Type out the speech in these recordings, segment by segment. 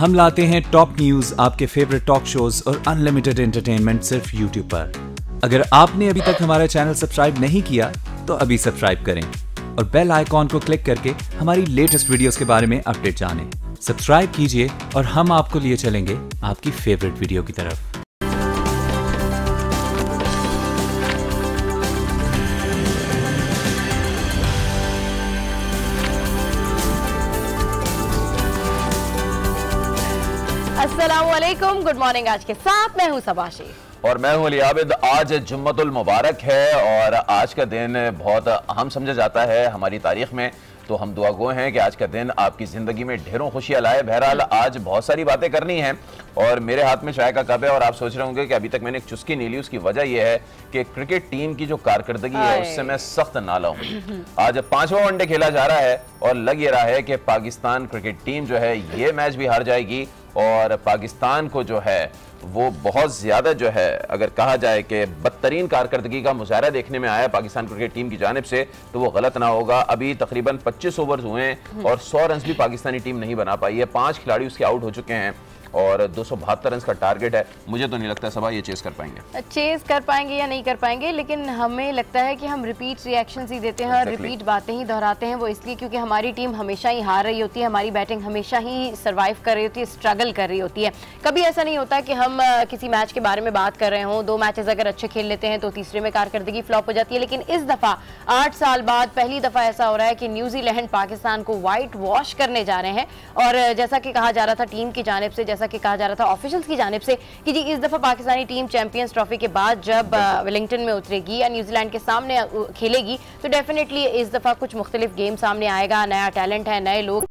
हम लाते हैं top news, आपके फेवरेट टॉक शोज और अनलिमिटेड एंटरटेनमेंट सिर्फ यूट्यूब पर। अगर आपने अभी तक हमारा चैनल सब्सक्राइब नहीं किया तो अभी सब्सक्राइब करें और बेल आइकॉन को क्लिक करके हमारी लेटेस्ट वीडियोस के बारे में अपडेट जानें। सब्सक्राइब कीजिए और हम आपको लिए चलेंगे आपकी फेवरेट वीडियो की तरफ। अस्सलामुअलैकुम, गुड मॉर्निंग। आज के साथ मैं हूं सबाशी और मैं हूं अली आबिद। आज जुम्मतुल मुबारक है और आज का दिन बहुत अहम समझा जाता है हमारी तारीख में, तो हम दुआगो हैं कि आज का दिन आपकी ज़िंदगी में ढेरों खुशियां लाए। बहरहाल आज बहुत सारी बातें करनी हैं और मेरे हाथ में चाय का कप है और आप सोच रहे होंगे कि अभी तक मैंने एक चुस्की नहीं ली। उसकी वजह यह है कि क्रिकेट टीम की जो कारकर्दगी है उससे मैं सख्त नाला हूँ। आज 5वां वनडे खेला जा रहा है और लग ये रहा है कि पाकिस्तान क्रिकेट टीम जो है ये मैच भी हार जाएगी और पाकिस्तान को जो है वो बहुत ज्यादा जो है अगर कहा जाए कि बदतरीन कारकर्दगी का मुजाहरा देखने में आया पाकिस्तान क्रिकेट टीम की जानिब से, तो वो गलत ना होगा। अभी तकरीबन 25 ओवर्स हुए हैं और 100 रन भी पाकिस्तानी टीम नहीं बना पाई है। 5 खिलाड़ी उसके आउट हो चुके हैं और 272 रन का टारगेट है। मुझे तो नहीं लगता सबा ये चेस कर पाएंगे। चेस कर पाएंगे या नहीं कर पाएंगे, लेकिन हमें लगता है कि हम रिपीट रिएक्शंस ही देते हैं और रिपीट बातें ही दोहराते हैं। वो इसलिए क्योंकि हमारी टीम हमेशा ही हार रही होती है, हमारी बैटिंग हमेशा ही सर्वाइव कर रही होती है, स्ट्रगल कर रही होती है। कभी ऐसा नहीं होता कि हम किसी मैच के बारे में बात कर रहे हों, 2 मैचेस अगर अच्छे खेल लेते हैं तो तीसरे में कारकर्दगी फ्लॉप हो जाती है। लेकिन इस दफा 8 साल बाद पहली दफा ऐसा हो रहा है कि न्यूजीलैंड पाकिस्तान को वाइट वॉश करने जा रहे हैं। और जैसा कि कहा जा रहा था टीम की जानिब से, जैसा कि कहा जा रहा था ऑफिशियल्स की जानिब से कि जी इस दफा पाकिस्तानी टीम चैंपियंस ट्रॉफी के बाद जब वेलिंगटन में उतरेगी या न्यूजीलैंड के सामने खेलेगी तो डेफिनेटली इस दफा कुछ मुख्तलिफ गेम सामने आएगा। नया टैलेंट है, नए लोग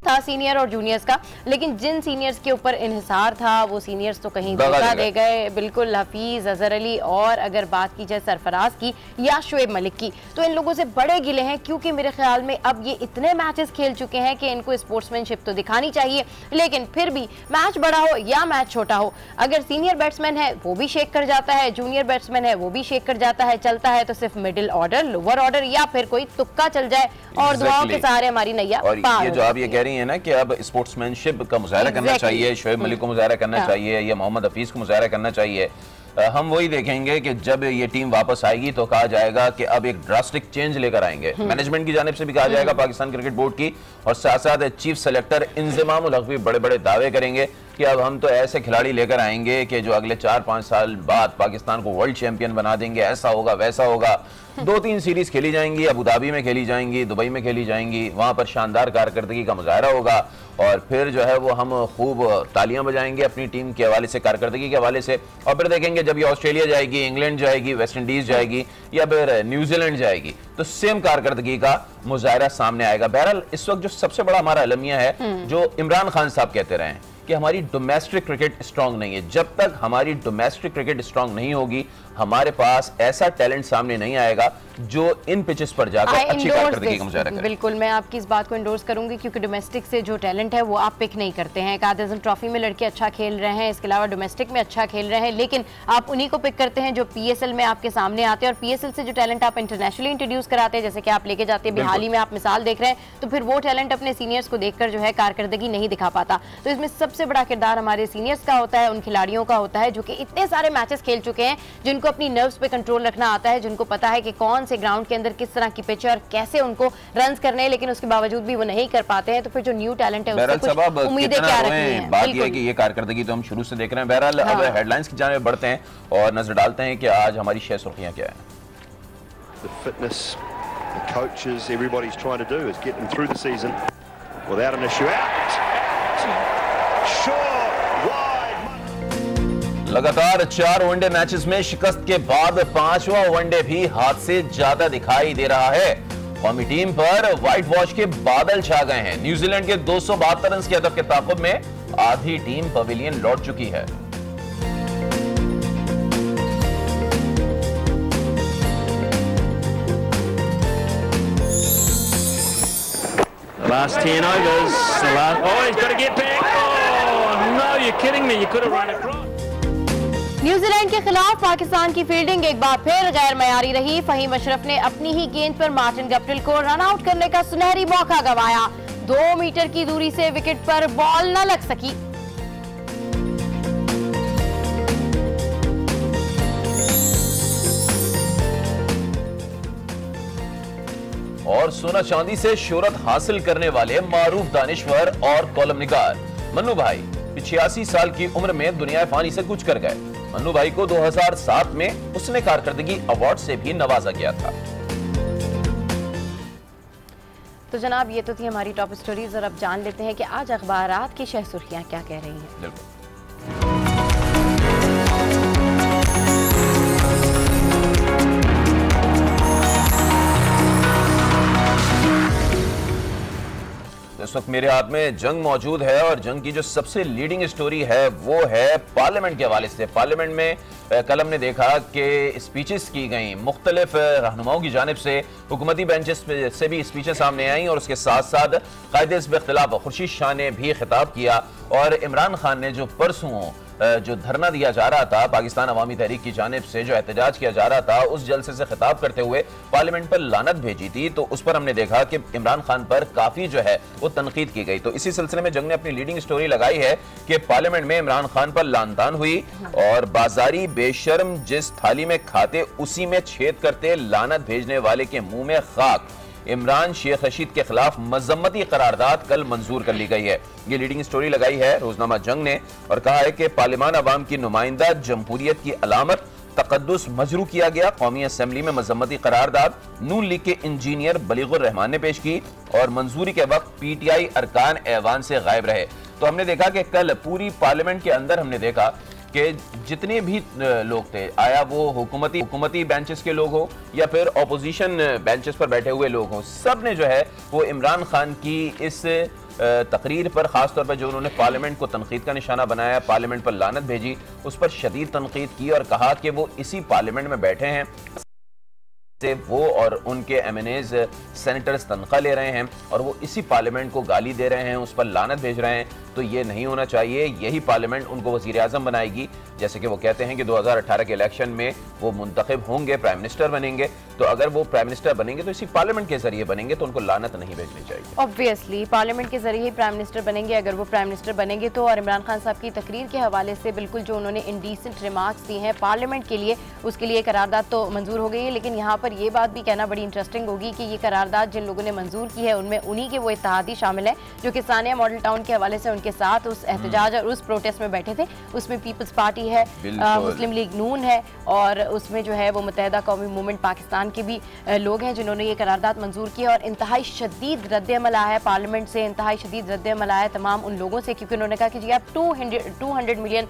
था सीनियर और जूनियर्स का, लेकिन जिन सीनियर्स के ऊपर इन्हिसार था वो सीनियर्स तो कहीं धोखा दे गए। बिल्कुल हफीज, अजहर अली और अगर बात की जाए सरफराज की या शोएब मलिक की, तो इन लोगों से बड़े गिले हैं क्योंकि मेरे ख्याल में अब ये इतने मैचेस खेल चुके हैं कि इनको स्पोर्ट्समैनशिप तो दिखानी चाहिए। लेकिन फिर भी मैच बड़ा हो या मैच छोटा हो, अगर सीनियर बैट्समैन है वो भी शेक कर जाता है, जूनियर बैट्समैन है वो भी शेक कर जाता है। चलता है तो सिर्फ मिडिल ऑर्डर, लोअर ऑर्डर या फिर कोई तुक्का चल जाए और दुआओं के सहारे हमारी नैया पार। ये जो आप ये कह रही है ना कि अब स्पोर्ट्समैनशिप का मुजाहरा करना चाहिए, शोएब मलिक को मुजाहरा करना चाहिए या मोहम्मद हफीज को मुजाहरा करना चाहिए, हम वही देखेंगे कि जब ये टीम वापस आएगी तो कहा जाएगा कि अब एक ड्रास्टिक चेंज लेकर आएंगे। मैनेजमेंट की जानिब से भी कहा जाएगा पाकिस्तान क्रिकेट बोर्ड की, और साथ साथ चीफ सेलेक्टर इंज़िमामुल हक भी बड़े बड़े दावे करेंगे कि अब हम तो ऐसे खिलाड़ी लेकर आएंगे कि जो अगले 4-5 साल बाद पाकिस्तान को वर्ल्ड चैंपियन बना देंगे। ऐसा होगा, वैसा होगा। 2-3 सीरीज खेली जाएंगी, अबू धाबी में खेली जाएंगी, दुबई में खेली जाएंगी, वहां पर शानदार कारकर्दगी का मुजाहरा होगा और फिर जो है वो हम खूब तालियां बजाएंगे अपनी टीम के हवाले से, कारकर्दगी के हवाले से। और फिर देखेंगे जब ये ऑस्ट्रेलिया जाएगी, इंग्लैंड जाएगी, वेस्ट इंडीज जाएगी या फिर न्यूजीलैंड जाएगी तो सेम कारकर्दगी का मुजाहरा सामने आएगा। बहरहाल इस वक्त जो सबसे बड़ा हमारा अलमिया है, जो इमरान खान साहब कहते रहे हैं कि हमारी डोमेस्टिक क्रिकेट स्ट्रांग नहीं है। जब तक हमारी डोमेस्टिक क्रिकेट स्ट्रांग नहीं होगी हमारे पास ऐसा टैलेंट सामने नहीं आएगा जो इन पिचेस पर जाकर अच्छी कारकर्दगी का मुजाहरा करे। बिल्कुल, मैं आपकी इस बात को इंडोर्स करूंगी क्योंकि डोमेस्टिक से जो टैलेंट है वो आप पिक नहीं करते हैं। कायद आज़म ट्रॉफी में लड़के अच्छा खेल रहे हैं, इसके अलावा डोमेस्टिक में अच्छा खेल रहे हैं, लेकिन आप उन्हीं को पिक करते हैं जो पीएसएल में आपके सामने आते हैं और पीएसएल से जो टैलेंट आप इंटरनेशनली इंट्रोड्यूस कराते हैं, जैसे कि आप लेके जाते हैं, बिहाली में आप मिसाल देख रहे हैं, तो फिर वो टैलेंट अपने सीनियर्स को देखकर जो है कारकर्दगी नहीं दिखा पाता। तो इसमें सबसे बड़ा किरदार हमारे सीनियर्स का होता है, उन खिलाड़ियों का होता है जो कि इतने सारे मैचेस खेल चुके हैं, जिनको अपनी नर्व्स पे कंट्रोल रखना आता है, जिनको पता है कि कौन से ग्राउंड के अंदर किस तरह की पिच है और कैसे उनको रन्स करने हैं, लेकिन उसके बावजूद भी वो नहीं कर पाते हैं। तो फिर जो न्यू टैलेंट है उससे कुछ उम्मीदें क्या रखनी है। बात ये है कि ये कारकर्दगी तो हम शुरू से देख रहे हैं। बहरहाल अब हेडलाइंस की जानिब बढ़ते हैं और नजर डालते हैं कि आज हमारी 6 सुर्खियां क्या है। The fitness, the coaches, everybody's trying to do is get them through the season without an issue. Out. Short, wide. लगातार 4 वनडे मैचेस में शिकस्त के बाद 5वां वनडे भी हाथ से ज्यादा दिखाई दे रहा है। कौमी टीम पर व्हाइट वॉश के बादल छा गए हैं। न्यूजीलैंड के 272 रन के हदफ के ताक़ुब में आधी टीम पवेलियन लौट चुकी है। Last 10 overs. Oh, he's got to get back. Oh, no, you're kidding me. You could have run across. New Zealand के खिलाफ पाकिस्तान की फील्डिंग एक बार फिर गैर मयारी रही। फहीम अशरफ ने अपनी ही गेंद पर मार्टिन गप्टिल को रन आउट करने का सुनहरी मौका गंवाया। 2 मीटर की दूरी से विकेट पर बॉल न लग सकी। और सोना चांदी से शोहरत हासिल करने वाले मारूफ दानिश्वर और कॉलम निगार मन्नू भाई 86 साल की उम्र में दुनिया फानी से कूच कर गए। मन्नू भाई को 2007 में हुस्न कारकर्दगी अवार्ड से भी नवाजा गया था। तो जनाब, ये तो थी हमारी टॉप स्टोरीज और अब जान लेते हैं कि आज अखबारात की शह सुर्खियां क्या कह रही हैं। बिल्कुल। इस वक्त मेरे हाथ में जंग मौजूद है और जंग की जो सबसे लीडिंग स्टोरी है वो है पार्लियामेंट के हवाले से। पार्लियामेंट में कल हमने देखा कि स्पीचेस की गई, मुख्तलिफ रहनुमाओं की जानिब से हुकूमती बेंचेस से भी स्पीचेस सामने आई और उसके साथ साथ कायदे हिज़्ब इख्तिलाफ खुर्शीद शाह ने भी खिताब किया और इमरान खान ने जो परसों जो धरना दिया जा रहा था पाकिस्तान अवामी तहरीक की जानिब से, जो एहतजाज किया जा रहा था, उस जलसे से खिताब करते हुए पार्लियामेंट पर लानत भेजी थी। तो उस पर हमने देखा कि इमरान खान पर काफी जो है वो तनकीद की गई। तो इसी सिलसिले में जंग ने अपनी लीडिंग स्टोरी लगाई है कि पार्लियामेंट में इमरान खान पर लानतान हुई और बाजारी बेशर्म जिस थाली में खाते उसी में छेद करते, लानत भेजने वाले के मुंह में खाक। इमरान शेख रशीद के खिलाफ मजम्मती करारदाद कल मंजूर कर ली गई है। ये लीडिंग स्टोरी लगाई है रोजनामा जंग ने और कहा है कि पार्लियामान अवाम की नुमाइंदा जमहूरियत की अलामत तकद्दुस मजरू किया गया। कौमी असम्बली में मजम्मती करारदाद नून लीग के इंजीनियर बलीगुर रहमान ने पेश की और मंजूरी के वक्त पीटीआई अरकान ऐवान से गायब रहे। तो हमने देखा कि कल पूरी पार्लियामेंट के अंदर हमने देखा कि जितने भी लोग थे, आया वो हुकूमती बेंचेस के लोग हो या फिर ऑपोजिशन बेंचेस पर बैठे हुए लोग हो, सब ने जो है वो इमरान खान की इस तकरीर पर खासतौर पर जो उन्होंने पार्लियामेंट को तनकीद का निशाना बनाया, पार्लियामेंट पर लानत भेजी, उस पर शदीद तनकीद की और कहा कि वो इसी पार्लियामेंट में बैठे हैं से वो और उनके एमएनएज सेनेटर्स तनख्वाह ले रहे हैं और वो इसी पार्लियामेंट को गाली दे रहे हैं, उस पर लानत भेज रहे हैं। तो ये नहीं होना चाहिए। यही पार्लियामेंट उनको वज़ीर आज़म बनाएगी, जैसे कि वो कहते हैं कि 2018 के इलेक्शन में वो मुंतखब होंगे, प्राइम मिनिस्टर बनेंगे। तो अगर वो प्राइम मिनिस्टर बनेंगे तो इसी पार्लियामेंट के जरिए बनेंगे, तो उनको लानत नहीं भेजनी चाहिए। ऑब्वियसली पार्लियामेंट के जरिए ही प्राइम मिनिस्टर बनेंगे, अगर वो प्राइम मिनिस्टर बनेंगे तो। और इमरान खान साहब की तकरीर के हवाले से बिल्कुल जो उन्होंने इंडीसेंट रिमार्क्स दी हैं पार्लियामेंट के लिए, उसके लिए करारदाद तो मंजूर हो गई है। लेकिन यहाँ पर ये बात भी कहना बड़ी इंटरेस्टिंग होगी कि ये करारदाद जिन लोगों ने मंजूर की है उनमें उन्हीं के वो इत्तेहादी शामिल है जो कि सानिया मॉडल टाउन के हवाले से उनके साथ उस एहतजाज और उस प्रोटेस्ट में बैठे थे। उसमें पीपल्स पार्टी है, मुस्लिम लीग नून है और उसमें जो है वो मुत्तहिदा कौमी मूवमेंट पाकिस्तान के भी लोग हैं जिन्होंने ये करारदाद मंजूर की। और इंतहाई शदीद रद्द-ए-अमल आया है पार्लियामेंट से, इंतहाई शदीद रद्द-ए-अमल आया है तमाम उन लोगों से, क्योंकि उन्होंने कहा कि जी आप 200 मिलियन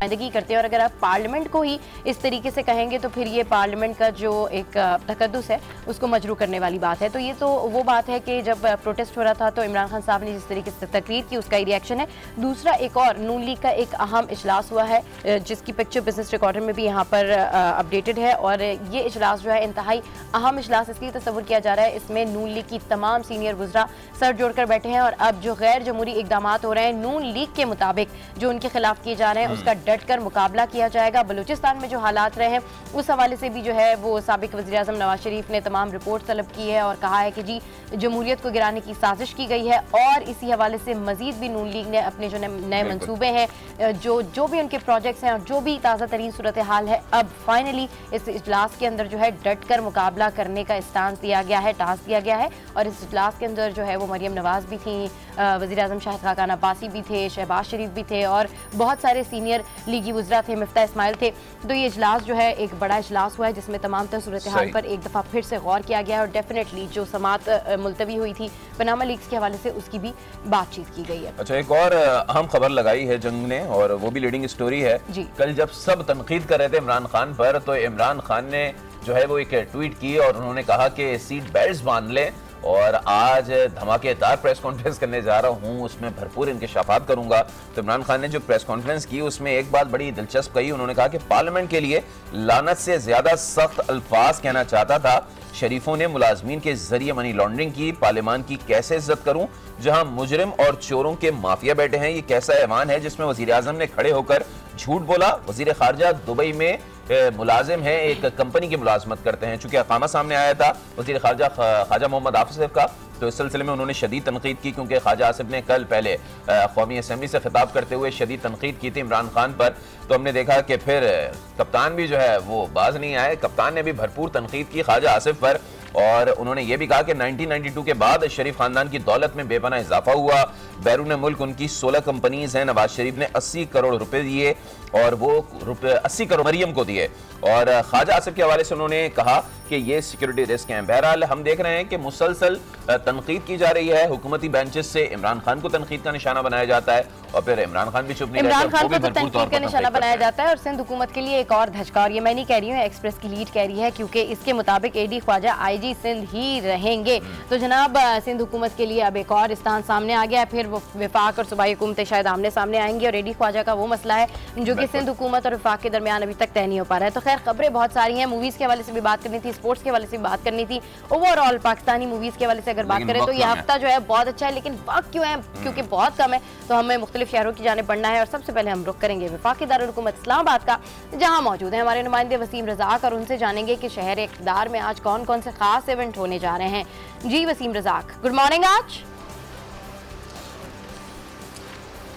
नुमाइंदगी करते हैं और अगर आप पार्लियामेंट को ही इस तरीके से कहेंगे तो फिर ये पार्लियामेंट का जो एक तकद्दुस है उसको मजरू करने वाली बात है। तो ये तो वो बात है कि जब प्रोटेस्ट हो रहा था तो इमरान खान साहब ने जिस तरीके से तकरीर की उसका ही रिएक्शन है। दूसरा, एक और नून लीग का एक अहम इजलास हुआ है जिसकी पिक्चर बिजनेस रिकॉर्डर में भी यहाँ पर अपडेटेड है और ये इजलास जो है इंतहाई अहम इजलास इसलिए तस्वुर किया जा रहा है। इसमें नून लीग की तमाम सीनियर वुज़रा सर जोड़कर बैठे हैं और अब जो गैर जमहूरी इक़दाम हो रहे हैं नून लीग के मुताबिक जो उनके खिलाफ किए जा रहे हैं उसका डटकर मुकाबला किया जाएगा। बलूचिस्तान में जो हालात रहे हैं उस हवाले से भी जो है वो साबिक वज़ीर आज़म नवाज शरीफ ने तमाम रिपोर्ट तलब की है और कहा है कि जी जमहूरियत को गिराने की साजिश की गई है। और इसी हवाले से मजीद भी नून लीग ने अपने जो नए मंसूबे हैं, जो भी उनके प्रोजेक्ट्स हैं और जो भी ताज़ा तरीन सूरत हाल है, अब फाइनली इस इजलास के अंदर जो है डट कर मुकाबला करने का स्टांस दिया गया है, टास्क दिया गया है। और इस इजलास के अंदर जो है वो मरियम नवाज भी थी, वज़ीर आज़म शाहिद खाकान अब्बासी भी थे, शहबाज शरीफ भी थे और बहुत सारे सीनियर लीगी वुज़रा थे, मिफ्ता इस्माइल थे। तो ये इजलास जो है एक बड़ा इजलास हुआ है जिसमें तमाम तर सूरत हाल पर एक दफ़ा फिर से गौर किया गया है और डेफिनेटली जो समात मुलतवी हुई थी पनामा लीक्स के हवाले से उसकी भी बातचीत की गई है। अच्छा, एक और अहम खबर लगाई है जंग ने और वो भी लीडिंग स्टोरी है। कल जब सब तनकीद कर रहे थे इमरान खान पर तो इमरान खान ने जो है वो एक ट्वीट की और उन्होंने कहा कि सीट बेल्ट बांध लें और आज धमाकेदार प्रेस कॉन्फ्रेंस करने जा रहा हूं, उसमें भरपूर इंकशाफात करूंगा। तो इमरान खान ने जो प्रेस कॉन्फ्रेंस की उसमें एक बात बड़ी दिलचस्प कही। उन्होंने कहा कि पार्लियामेंट के लिए लानत से ज्यादा सख्त अल्फाज कहना चाहता था। शरीफों ने मुलाजमीन के जरिए मनी लॉन्ड्रिंग की, पार्लियामान की कैसे इज्जत करूं जहां मुजरिम और चोरों के माफिया बैठे हैं। ये कैसा ऐवान है जिसमें वजीर आजम ने खड़े होकर झूठ बोला। वजीर खारजा दुबई में मुलाजिम हैं, एक कंपनी की मुलाजमत करते हैं। चूंकि अकामा सामने आया था वज़ीर ख्वाजा मोहम्मद आसिफ का, तो इस सिलसिले में उन्होंने शदीद तनकीद की, क्योंकि ख्वाजा आसिफ ने कल पहले कौमी असम्बली से खिताब करते हुए शदीद तनकीद की थी इमरान खान पर। तो हमने देखा कि फिर कप्तान भी जो है वो बाज नहीं आए, कप्तान ने भी भरपूर तनकीद की ख्वाजा आसिफ पर, और उन्होंने ये भी कहा कि 1992 के बाद शरीफ खानदान की दौलत में बेपनाह इजाफा हुआ। बैरून मुल्क उनकी 16 कंपनीज हैं। नवाज शरीफ ने 80 करोड़ रुपए दिए और वो रुपए 80 करोड़ मरियम को दिए। और ख्वाजा आसिफ के हवाले से उन्होंने कहा कि ये सिक्योरिटी रिस्क हैं। बहरहाल हम देख रहे हैं कि मुसलसल तनकीद की जा रही है हुकूमती बेंचेस से। इमरान खान को तनकीद का निशाना बनाया जाता है और फिर इमरान खान भी चुप नहीं रहते, इमरान खान को तो भरपूर तनकीद का निशाना बनाया जाता है। और सिंध हुकूमत के लिए एक और धचका, और ये मैं नहीं कह रही हूँ, एक्सप्रेस की लीड कह रही है, क्योंकि इसके मुताबिक एडी ख्वाजा आईजी सिंध ही रहेंगे। तो जनाब सिंध हुकूमत के लिए अब एक और स्थान सामने आ गया। फिर वो विफाक और सूबाई हुकूमतें शायद आमने सामने आएंगी, और एडी ख्वाजा का वो मसला है जो कि सिंध हुकूमत और विफाक के दरमियान अभी तक तय नहीं हो पा रहा है। तो खैर खबरें बहुत सारी हैं, मूवीज के हवाले से भी बात करनी थी, स्पोर्ट्स के हवाले से भी बात करनी थी, ओवरऑल पाकिस्तानी मूवीज के हवाले से अगर बात करें तो ये हफ्ता जो है बहुत अच्छा है। लेकिन वक्त क्यों है? क्योंकि बहुत कम है, तो हमें मुख्तलिफ शहरों की जाने पड़ना है। और सबसे पहले हम रुख करेंगे वफाकी दारुल हुकूमत इस्लामाबाद का, जहां मौजूद है हमारे नुमाइंदे वसीम रज़ाक, और उनसे जानेंगे कि शहर इक़्तिदार में आज कौन कौन से खास इवेंट होने जा रहे हैं। जी वसीम रज़ाक, गुड मॉर्निंग। आज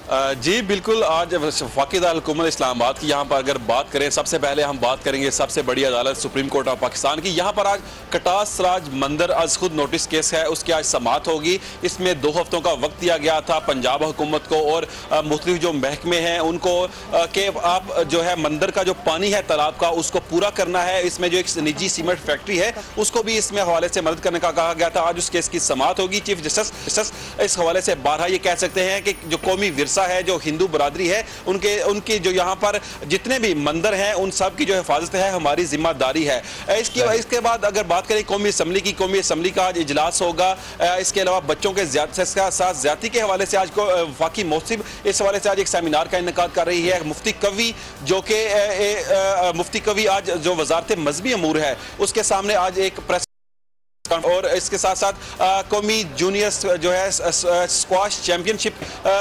जी बिल्कुल, आज वफाकी दारुल हुकूमत इस्लामाबाद की यहाँ पर अगर बात करें, सबसे पहले हम बात करेंगे सबसे बड़ी अदालत सुप्रीम कोर्ट ऑफ पाकिस्तान की। यहाँ पर आज कटास राज मंदिर अज खुद नोटिस केस है, उसकी आज समाअत होगी। इसमें 2 हफ्तों का वक्त दिया गया था पंजाब हुकूमत को और मुख्तलिफ जो महकमे हैं उनको कि आप जो है मंदिर का जो पानी है तालाब का उसको पूरा करना है। इसमें जो एक निजी सीमेंट फैक्ट्री है उसको भी इसमें हवाले से मदद करने का कहा गया था। आज उस केस की समाअत होगी। चीफ जस्टिस इस हवाले से बारहा ये कह सकते हैं कि जो कौमी विरसा है, जो हिंदू बरादरी है, उनकी जो यहाँ पर जितने भी मंदिर हैं उन सब की जो हिफाजत है हमारी जिम्मेदारी है। इसके बाद अगर बात करें कौमी असम्बली का आज इजलास होगा। इसके अलावा बच्चों के साथ ज्यादती के हवाले से आज को वफाकी मौसिब इस हवाले से आज एक सेमिनार का इनेकाद कर रही है। मुफ्ती कवी जो कि मुफ्ती कवी आज जो वजारत मजहबी अमूर है उसके सामने आज एक प्रेस, और इसके साथ साथ कौमी जूनियर जो है स्क्वाश चैंपियनशिप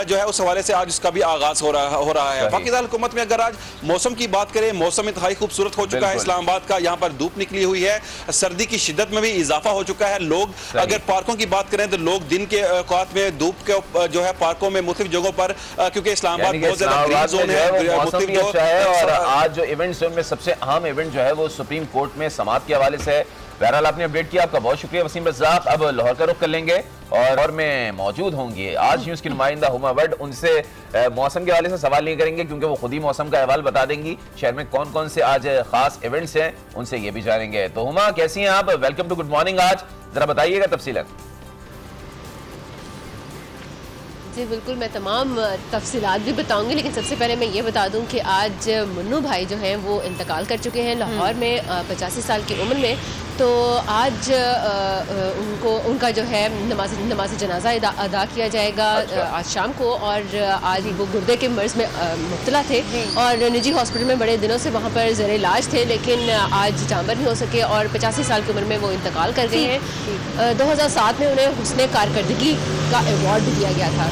जो है उस हवाले से आज उसका भी आगाज हो रहा है। वफाकी दारुल हुकूमत में अगर आज मौसम की बात करें, मौसम इंतहाई खूबसूरत हो चुका है इस्लामाबाद का। यहाँ पर धूप निकली हुई है, सर्दी की शिद्दत में भी इजाफा हो चुका है। लोग अगर पार्कों की बात करें तो लोग दिन के औकात में धूप के जो है पार्कों में मुख्तलिफ जगहों पर, क्योंकि इस्लामाबाद बहुत ज्यादा ग्रीन जोन है। और आज जो इवेंट्स है उनमें सबसे अहम इवेंट जो है वो सुप्रीम कोर्ट में समाअत के हवाले से। बहरहाल आपने अपडेट किया, आपका बहुत शुक्रिया वसीम रज़ाक। अब लाहौर का रुख कर लेंगे और में मौजूद होंगे आज न्यूज़ की नुमाइंदा हुमा वर्ड। उनसे मौसम के हवाले से सवाल नहीं करेंगे क्योंकि वो खुद ही मौसम का अहवाल बता देंगी। शहर में कौन कौन से आज खास इवेंट्स हैं उनसे ये भी जानेंगे। तो हुमा कैसी हैं आप? Welcome to good morning. आज जरा बताइएगा तफसीलन। जी बिल्कुल, मैं तमाम तफसीलात भी बताऊंगी, लेकिन सबसे पहले मैं ये बता दूं कि आज मुन्नू भाई जो हैं वो इंतकाल कर चुके हैं लाहौर में 85 साल की उम्र में। तो आज उनका जो है नमाज जनाजा अदा किया जाएगा आज शाम को। और आज वो गुर्दे के मर्ज में मुब्तला थे और निजी हॉस्पिटल में बड़े दिनों से वहाँ पर ज़ेरे इलाज थे, लेकिन आज जामर नहीं हो सके और 85 साल की उम्र में वो इंतकाल कर गए हैं। 2007 में उन्हें हुस्ने कारकर्दगी का अवार्ड दिया गया था।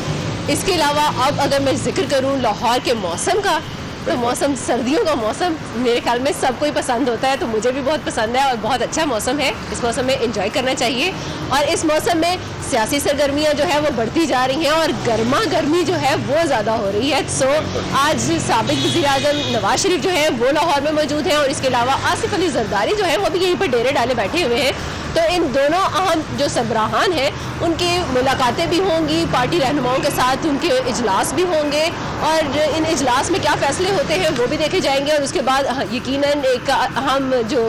इसके अलावा अब अगर मैं जिक्र करूँ लाहौर के मौसम का, तो मौसम सर्दियों का मौसम मेरे ख्याल में सबको ही पसंद होता है, तो मुझे भी बहुत पसंद है और बहुत अच्छा मौसम है। इस मौसम में एंजॉय करना चाहिए। और इस मौसम में सियासी सरगर्मियाँ जो है वो बढ़ती जा रही हैं और गर्मा गर्मी जो है वो ज़्यादा हो रही है। सो आज साबिक वज़ीर आज़म नवाज शरीफ जो है वो लाहौर में मौजूद हैं और इसके अलावा आसिफ अली जरदारी जो है वो भी यहीं पर डेरे डाले बैठे हुए हैं। तो इन दोनों अहम जो सरबराहान हैं उनकी मुलाकातें भी होंगी, पार्टी रहनुमाओं के साथ उनके इजलास भी होंगे और इन इजलास में क्या फैसले होते हैं वो भी देखे जाएंगे। और उसके बाद यकीनन एक अहम जो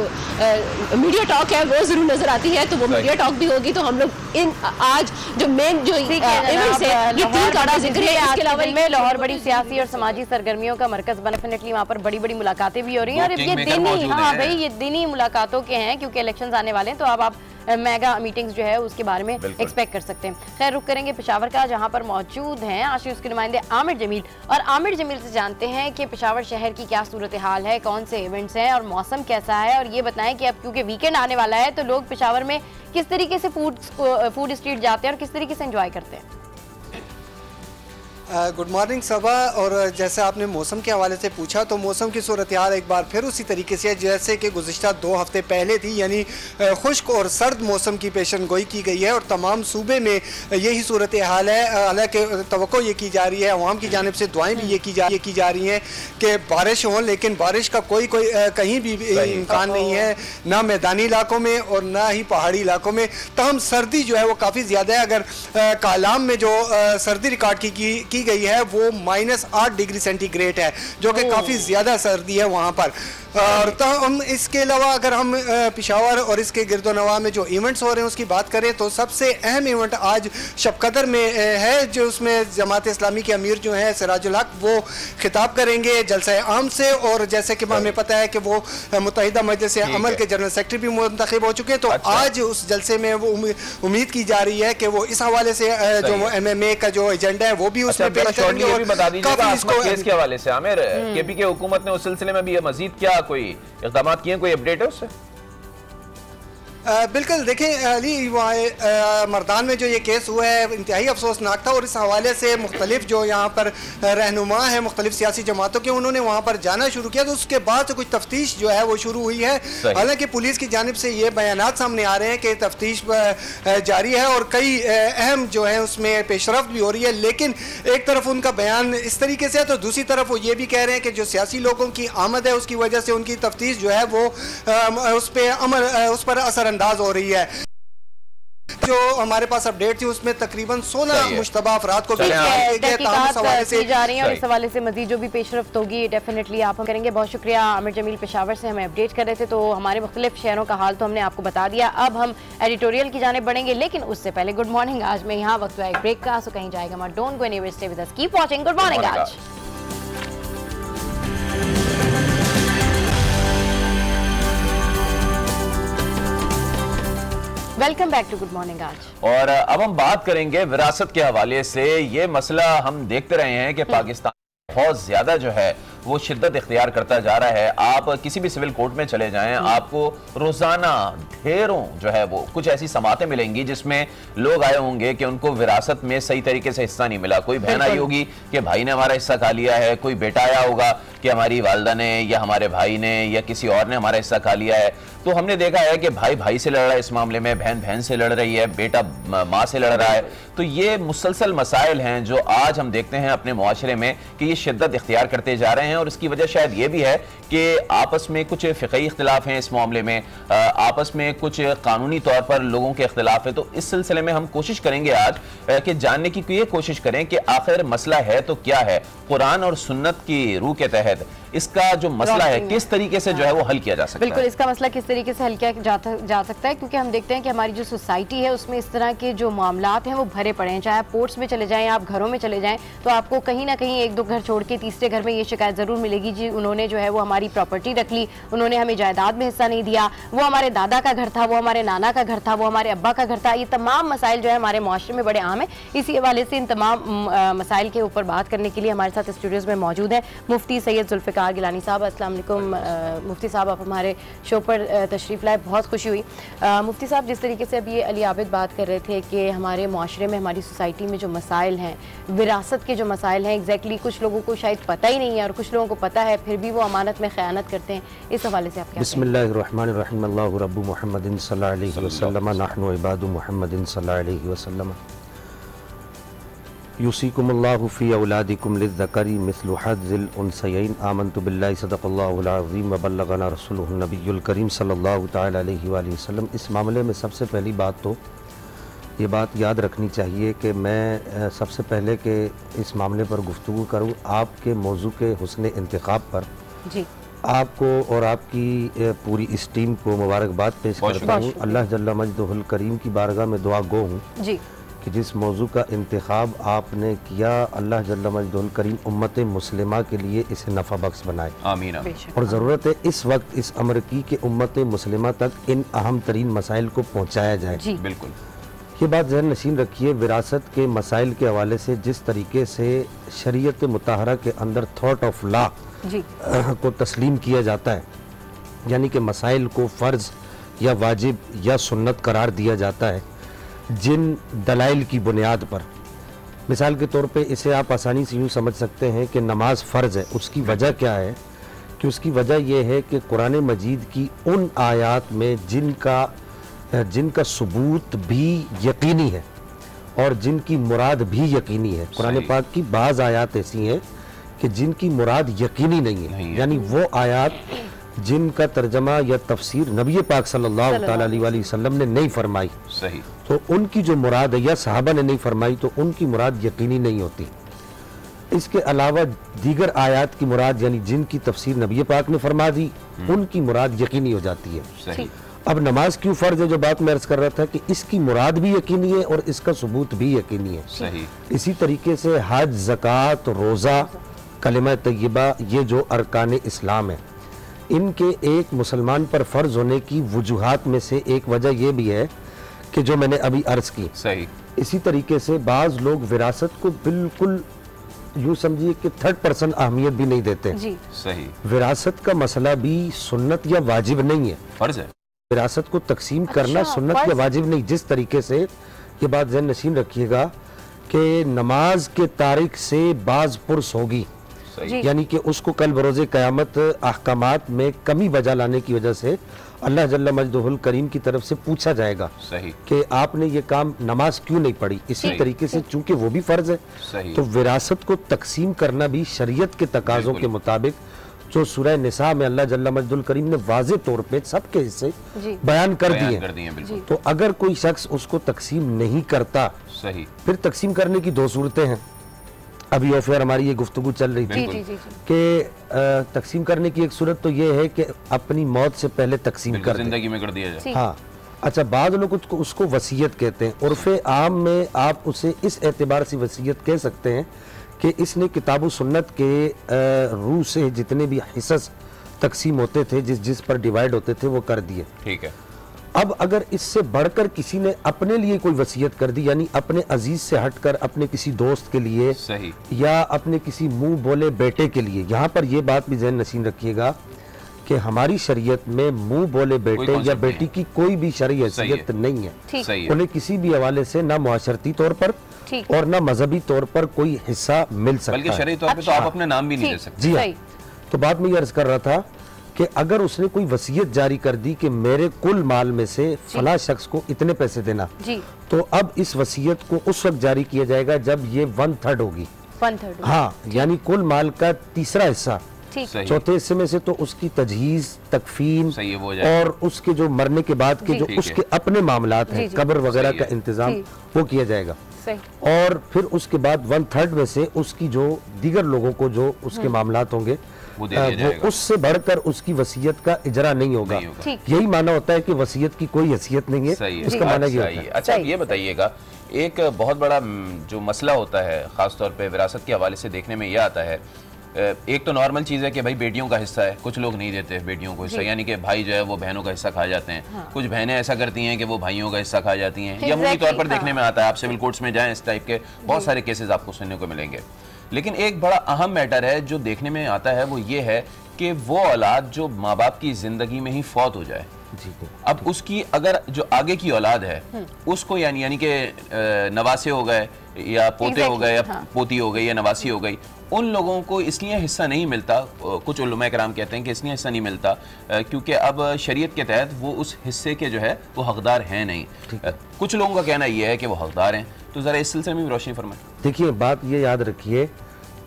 मीडिया टॉक है वो ज़रूर नज़र आती है, तो वो मीडिया टॉक भी होगी। तो हम लोग इन आज जो मेन जो इवेंट्स है ये 3 का जिक्र है। इसके अलावा में लाहौर बड़ी सियासी और समाजी सरगर्मियों का मरकज़ बना, डेफिनेटली वहाँ पर बड़ी बड़ी मुलाकातें भी हो रही हैं। और ये दिन ही, हाँ भाई, ये दिन ही मुलाकातों के हैं क्योंकि इलेक्शन आने वाले हैं, तो अब आप मेगा मीटिंग्स जो है उसके बारे में एक्सपेक्ट कर सकते हैं। खैर रुक करेंगे पेशावर का, जहां पर मौजूद हैं आज उसके नुमाइंदे आमिर जमील। और आमिर जमील से जानते हैं कि पेशावर शहर की क्या सूरत हाल है, कौन से इवेंट्स हैं और मौसम कैसा है। और ये बताएं कि अब क्योंकि वीकेंड आने वाला है तो लोग पेशावर में किस तरीके से फूड स्ट्रीट जाते हैं और किस तरीके से एंजॉय करते हैं। गुड मॉर्निंग सबा। और जैसे आपने मौसम के हवाले से पूछा तो मौसम की सूरत हाल एक बार फिर उसी तरीके से जैसे कि गुज़िश्ता 2 हफ्ते पहले थी, यानी खुश्क और सर्द मौसम की पेशन गोई की गई है और तमाम सूबे में यही सूरत हाल है। हालांकि तवक्को ये की जा रही है, अवाम की जानिब से दुआएं भी ये की जा रही हैं कि बारिश हो, लेकिन बारिश का कोई कहीं भी इम्कान नहीं है, ना मैदानी इलाकों में और ना ही पहाड़ी इलाकों में। तहम सर्दी जो है वो काफ़ी ज़्यादा है। अगर कालाम में जो सर्दी रिकॉर्ड की गई है वो -8 डिग्री सेंटीग्रेड है, जो कि काफ़ी ज़्यादा सर्दी है वहाँ पर। और तो हम इसके अलावा अगर हम पेशावर और इसके गिरदोनवा में जो इवेंट्स हो रहे हैं उसकी बात करें तो सबसे अहम इवेंट आज शब कदर में है, जो उसमें जमात इस्लामी के अमीर जो हैं सिराजुल हक वो खिताब करेंगे जलसा आम से। और जैसे कि हमें पता है कि वो मुत्तहिदा मजलिस अमल के जनरल सेक्रेटरी भी मुंतखब हो चुके हैं, तो आज उस जलसे में वो उम्मीद की जा रही है कि वो इस हवाले से जो MMA का जो एजेंडा है वो भी उसमें पेश करेंगे। और बता दीजिएगा केस के हवाले से आमिर, KPK हुकूमत ने उस सिलसिले में भी मजीद क्या कोई इक़दाम किए, कोई अपडेट है उससे? बिल्कुल, देखें अली मर्दान में जो ये केस हुआ है इंतहाई अफसोसनाक था और इस हवाले से मुख्तलिफ जो यहाँ पर रहनुमा है मुख्तलिफ सियासी जमातों के, उन्होंने वहाँ पर जाना शुरू किया। तो उसके बाद से कुछ तफ्तीश जो है वो शुरू हुई है। हालांकि पुलिस की जानिब से ये बयानात सामने आ रहे हैं कि तफ्तीश जारी है और कई अहम जो है उसमें पेशरफ्त भी हो रही है, लेकिन एक तरफ उनका बयान इस तरीके से है तो दूसरी तरफ वो ये भी कह रहे हैं कि जो सियासी लोगों की आमद है उसकी वजह से उनकी तफ्तीश जो है वो उस पर असर अंदाज हो रही है। जो हमारे पास अपडेट थी उसमें तकरीबन 16 मुश्तबा अफराद को की जा रही है और इस हवाले से मजीद जो भी पेशरफ्त होगी डेफिनेटली आप हम करेंगे। बहुत शुक्रिया आमिर जमील पेशावर से हमें अपडेट कर रहे थे। तो हमारे मुख्तलिफ शहरों का हाल तो हमने आपको बता दिया, अब हम एडिटोरियल की जाने बढ़ेंगे, लेकिन उससे पहले गुड मॉर्निंग आज में यहाँ वक्त हुआ एक ब्रेक का, सो कहीं जाएगा मत, don't go anywhere, stay with us, keep watching good morning Aaj. Welcome back to good morning Aaj. और अब हम बात करेंगे विरासत के हवाले से। ये मसला हम देखते रहे हैं कि पाकिस्तान बहुत ज्यादा जो है वो शिद्दत इख्तियार करता जा रहा है। आप किसी भी सिविल कोर्ट में चले जाएं, आपको रोजाना ढेरों जो है वो कुछ ऐसी समातें मिलेंगी जिसमें लोग आए होंगे कि उनको विरासत में सही तरीके से हिस्सा नहीं मिला। कोई बहन आई होगी कि भाई ने हमारा हिस्सा खा लिया है, कोई बेटा आया होगा कि हमारी वालदा ने या हमारे भाई ने या किसी और ने हमारा हिस्सा खा लिया है। तो हमने देखा है कि भाई भाई से लड़ रहा है इस मामले में, बहन बहन से लड़ रही है, बेटा माँ से लड़ रहा है। तो ये मुसलसल मसाइल हैं जो आज हम देखते हैं अपने मुआशरे में कि ये शिद्दत इख्तियार करते जा रहे हैं। और इसकी वजह शायद ये भी है कि आपस में कुछ फ़िक़ही इख्तिलाफ हैं इस मामले में, आपस में कुछ कानूनी तौर पर लोगों के इख्तिलाफ है। तो इस सिलसिले में हम कोशिश करेंगे आज कि जानने की ये कोशिश करें कि आखिर मसला है तो क्या है, कुरान और सुन्नत की रूह के तहत इसका जो मसला है किस तरीके से जो है वो हल किया जा सकता है। बिल्कुल, इसका मसला किस तरीके से हल किया जा सकता है, क्योंकि हम देखते हैं कि हमारी जो सोसाइटी है उसमें इस तरह के जो मामलात हैं वो भरे पड़े हैं। चाहे आप पोर्ट्स में चले जाएं, आप घरों में चले जाएं, तो आपको कहीं ना कहीं एक दो घर छोड़ के तीसरे घर में ये शिकायत जरूर मिलेगी जी उन्होंने जो है वो हमारी प्रॉपर्टी रख ली, उन्होंने हमें जायदाद में हिस्सा नहीं दिया, वो हमारे दादा का घर था, वो हमारे नाना का घर था, वो हमारे अब्बा का घर था। ये तमाम मसाइल जो है हमारे मुआशरे में बड़े आम है। इसी हवाले से इन तमाम मसाइल के ऊपर बात करने के लिए हमारे साथ स्टूडियोज में मौजूद है मुफ्ती सैयद जुल्फ़िकार गिलानी साहब। अस्सलाम वालेकुम मुफ्ती साहब, आप हमारे शो पर तशरीफ़ लाए, बहुत खुशी हुई। मुफ्ती साहब, जिस तरीके से अभी अली आबिद बात कर रहे थे कि हमारे मुआशरे में हमारी सोसाइटी में जो मसाइल हैं, विरासत के जो मसाइल हैं, एग्जैक्टली कुछ लोगों को शायद पता ही नहीं है और कुछ लोगों को पता है फिर भी वो अमानत में ख़यानत करते हैं, इस हवाले से आप क्या? बिस्मिल्लाहिर्रहमानिर्रहीम, अल्लाहु रब्बु मुहम्मदिन सल्लल्लाहु अलैहि वसल्लम, नहनु इबादु मुहम्मदिन सल्लल्लाहु अलैहि वसल्लम, यूसीकुमुल्लाहु फी औलादिकुम लिज़्ज़करी मिस्लु हज़्ज़िल उन्सयैन, आमन्तु बिल्लाहि सदक़ल्लाहुल अज़ीम व बल्लगना रसूलुहुन नबियुल करीम सल्लल्लाहु तआला अलैहि वसल्लम। इस मामले में सबसे पहली बात तो ये बात याद रखनी चाहिए कि मैं सबसे पहले कि इस मामले पर गुफ्तगू करूँ आपके मौजू के हुस्न इंतखाब पर जी आपको और आपकी पूरी इस टीम को मुबारकबाद पेश करता हूँ। अल्लाह जल्ला मजदुहुल करीम की बारगाह में दुआ गो हूँ जी कि जिस मौजू का इंतखाब आपने किया, अल्लाह जल्ला मजदुहुल करीम उम्मत मुस्लिमा के लिए इसे नफ़ा बख्श बनाए, आमीन। और ज़रूरत है इस वक्त इस अमर की कि उम्मत मुस्लिमा तक इन अहम तरीन मसाइल को पहुँचाया जाए जी। बिल्कुल, ये बात ज़हन नशीन रखिए। विरासत के मसाइल के हवाले से जिस तरीके से शरीयत मुताहरा के अंदर थॉट ऑफ लॉ को तस्लीम किया जाता है, यानी कि मसाइल को फ़र्ज़ या वाजिब या सुन्नत करार दिया जाता है, जिन दलाइल की बुनियाद पर मिसाल के तौर पे इसे आप आसानी से यूँ समझ सकते हैं कि नमाज फ़र्ज़ है। उसकी वजह क्या है कि उसकी वजह यह है कि कुरान मजीद की उन आयात में जिनका सबूत भी यकीनी है और जिनकी मुराद भी यकीनी है। कुरान पाक की बाज़ आयात ऐसी हैं कि जिनकी मुराद यकीनी नहीं है, यानी वो आयात जिनका तर्जमा या तफसीर नबी पाक सल्लल्लाहु अलैहि वसल्लम ने नहीं फरमाई, सही, तो उनकी जो मुराद है या सहाबा ने नहीं फरमाई तो उनकी मुराद यकीनी नहीं होती। इसके अलावा दीगर आयात की मुराद यानी जिनकी तफसीर नबी पाक ने फरमा दी उनकी मुराद यकीनी हो जाती है। सही। अब नमाज क्यों फ़र्ज है, जो बात मैं अर्ज कर रहा था कि इसकी मुराद भी यकीनी है और इसका सबूत भी यकीनी है। सही। इसी तरीके से हज, ज़कात, रोज़ा, कलिमा तय्यबा, ये जो अरकान इस्लाम है, इनके एक मुसलमान पर फ़र्ज होने की वजूहात में से एक वजह यह भी है कि जो मैंने अभी अर्ज की। सही। इसी तरीके से बाज़ लोग विरासत को बिल्कुल यूँ समझिए कि 3% अहमियत भी नहीं देते। जी। सही। विरासत का मसला भी सुन्नत या वाजिब नहीं है, फर्ज है। विरासत को तकसीम करना सुन्नत या वाजिब नहीं। जिस तरीके से ये बात ज़हन नशीन रखिएगा कि नमाज के तारीख से बाज पुरस होगी, यानी कि उसको कल बरोज़े क़यामत अहकामात में कमी बजा लाने की वजह से अल्लाह जल्ल मजदुहुल करीम की तरफ से पूछा जाएगा कि आपने ये काम नमाज क्यों नहीं पढ़ी। इसी तरीके से चूंकि वो भी फ़र्ज है तो विरासत को तकसीम करना भी शरीयत के तकाज़ों के मुताबिक जो सूरह निसा में अल्लाह जल्ल मजदुहुल करीम ने वाज़े तौर पे सबके हिस्से बयान कर दिए, तो अगर कोई शख्स उसको तकसीम नहीं करता, सही, फिर तकसीम करने की दो सूरतें हैं। अभी ऑफेयर हमारी ये गुफ्तगू चल रही थी कि तकसीम करने की एक सूरत तो ये है कि अपनी मौत से पहले तकसीम कर जिंदगी में कर दिया जाए। हाँ, अच्छा, बाद लोग उसको वसीयत कहते हैं। उर्फ़े आम में आप उसे इस एतबार से वसीयत कह सकते हैं कि इसने किताब सुन्नत के रूह से जितने भी हिस्स तकसीम होते थे, जिस पर डिवाइड होते थे, वो कर दिए। ठीक है। अब अगर इससे बढ़कर किसी ने अपने लिए कोई वसीयत कर दी, यानी अपने अजीज से हटकर अपने किसी दोस्त के लिए, सही, या अपने किसी मुंह बोले बेटे के लिए, यहाँ पर यह बात भी ज़हन नशीन रखिएगा कि हमारी शरीयत में मुंह बोले बेटे या बेटी की कोई भी शरई हैसियत नहीं है। उन्हें किसी भी हवाले से ना मुआशरती तौर पर और ना मजहबी तौर पर कोई हिस्सा मिल सकता है, बल्कि शरई तौर पे तो आप अपने नाम भी नहीं दे सकते। जी हाँ, तो बात मैं ये अर्ज कर रहा था कि अगर उसने कोई वसीयत जारी कर दी कि मेरे कुल माल में से फला शख्स को इतने पैसे देना, तो अब इस वसीयत को उस वक्त जारी किया जाएगा जब ये 1/3 होगी। हाँ, यानी कुल माल का तीसरा हिस्सा, चौथे हिस्से में से तो उसकी तजहीज, तकफीन और उसके जो मरने के बाद के जो उसके अपने मामलात हैं, कब्र वगैरह का इंतजाम वो किया जाएगा। और फिर उसके बाद 1/3 में से उसकी जो दीगर लोगों को जो उसके मामलात होंगे वो उससे बढ़कर उसकी वसीयत का इजरा नहीं होगा। यही माना होता है कि वसीयत की कोई हैसियत नहीं है, उसका माना ये होता है। अच्छा, ये बताइएगा, एक बहुत बड़ा जो मसला होता है खासतौर पे विरासत के हवाले से देखने में यह आता है, एक तो नॉर्मल चीज़ है कि भाई बेटियों का हिस्सा है, कुछ लोग नहीं देते बेटियों को हिस्सा, यानी कि भाई जो है वो बहनों का हिस्सा खा जाते हैं। हाँ। कुछ बहनें ऐसा करती हैं कि वो भाइयों का हिस्सा खा जाती हैं, या अमूमी तौर पर देखने में आता है। आप सिविल कोर्ट्स में जाएं, इस टाइप के बहुत सारे केसेस आपको सुनने को मिलेंगे। लेकिन एक बड़ा अहम मैटर है जो देखने में आता है, वो ये है कि वो औलाद जो माँ बाप की जिंदगी में ही फौत हो जाए, अब उसकी अगर जो आगे की औलाद है उसको यानी कि नवासे हो गए या पोते हो गए या पोती हो गई या नवासी हो गई, उन लोगों को इसलिए हिस्सा नहीं मिलता। कुछ उलमा कराम कहते हैं कि इसलिए हिस्सा नहीं मिलता क्योंकि अब शरीयत के तहत वो उस हिस्से के जो है वो हकदार हैं नहीं। कुछ लोगों का कहना यह है कि वो हकदार हैं, तो ज़रा इस सिलसिले में भी रोशनी फरमाएं। देखिए, बात ये याद रखिए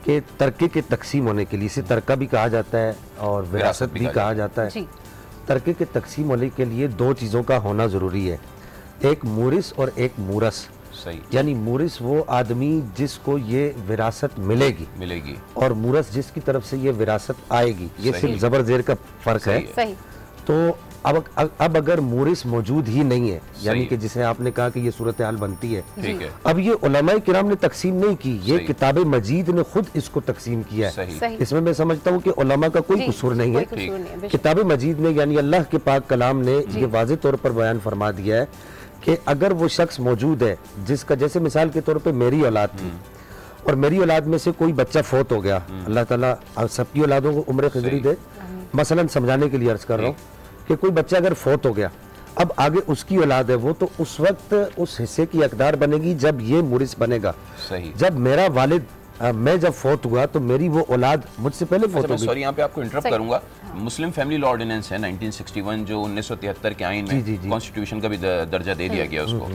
कि तरके के तकसीम होने के लिए, इसे तरका भी कहा जाता है और विरासत भी कहा जाता है। तरके के तकसीम होने के लिए दो चीज़ों का होना ज़रूरी है, एक मूरिस और एक मूरस। यानी मूरिस वो आदमी जिसको ये विरासत मिलेगी और मूरस जिसकी तरफ से ये विरासत आएगी। ये सिर्फ ज़बर ज़ेर का फ़र्क है। तो अब अगर मूरिस मौजूद ही नहीं है, यानी कि जिसे आपने कहा कि ये सूरत हाल बनती है, अब ये उलमाए किराम ने तकसीम नहीं की, ये किताब मजीद ने खुद इसको तकसीम किया है। इसमें मैं समझता हूँ कि उलमा का कोई कसूर नहीं है। किताब मजीद ने यानी अल्लाह के पाक कलाम ने ये वाज़े तौर पर बयान फरमा दिया है कि अगर वो शख्स मौजूद है जिसका, जैसे मिसाल के तौर पर मेरी औलाद थी और मेरी औलाद में से कोई बच्चा फौत हो गया, अल्लाह ताला सबकी औलादों को उम्र खिजरी दे, मसलन समझाने के लिए अर्ज कर रहा हूँ कि कोई बच्चा अगर फौत हो गया, अब आगे उसकी औलाद है, वो तो उस वक्त उस हिस्से की हकदार बनेगी जब ये मुरिस बनेगा। सही। जब मेरा वालिद मैं जब फौत हुआ तो मेरी वो औलाद मुझसे पहले फौत हो गई। सॉरी, यहाँ पे आपको इंटरप्ट करूंगा। मुस्लिम फैमिली लॉ ऑर्डिनेंस है 1961 जो 1973 के आइन में कॉन्स्टिट्यूशन का भी दर्जा दे दिया गया उसको,